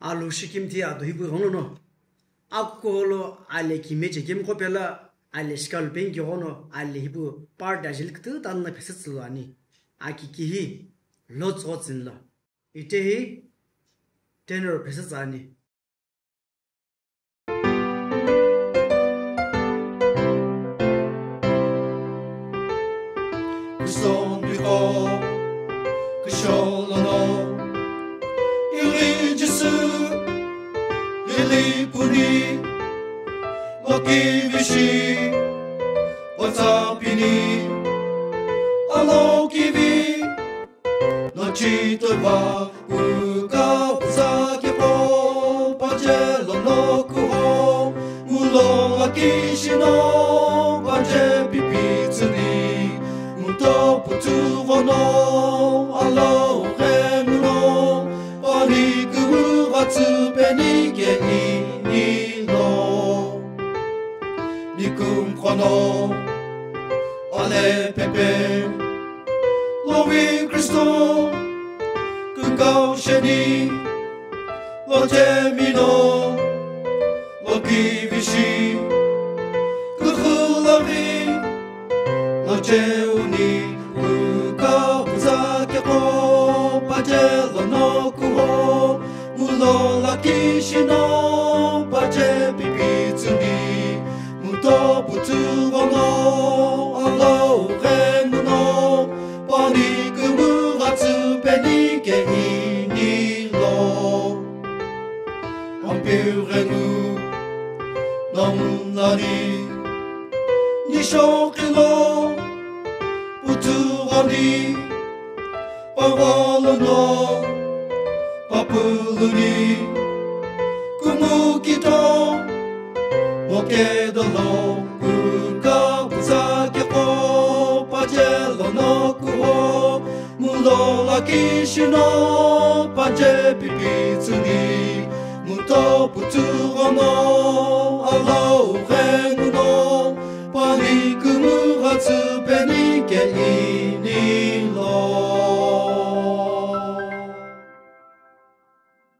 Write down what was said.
Alu shikim ti ado hibu hono no. Ako holo ale ki meche game ko pela ale skal bengi hono ale hibu part ajil ktu tanna pesetslu ani. Aki ki hi lots otsin la. Ite hi tenor pesetsani. Son du haut, que cholono, il puni, moki vishi, WhatsAppini, alo kivi, no chito wa, uka usaki ho, pajelo no kuho, mulo akishi no, paje pipitsuni. Putuvono, alo remuno, paniku watsu penike ino. Nikum kono, ale pepe, lovi Christo, kukao sheni, lo temino, lo kivishi, kuhulavi, lo jeuni. Pajelo no kuho, mulo lakishi no, paje pipitsuni, muto putuvo no, alo rengu no, paniku muratsu penike inilo. Ampirengu, non lari, nishokilo, puturani, Pavolono, Papuluni, Kumukito, Mokedolo, Kuka, Pusakeko, Pajelo no Kuho, Mulo Lakishino, Paje Pipitsuni, Muto Puturono, Alo.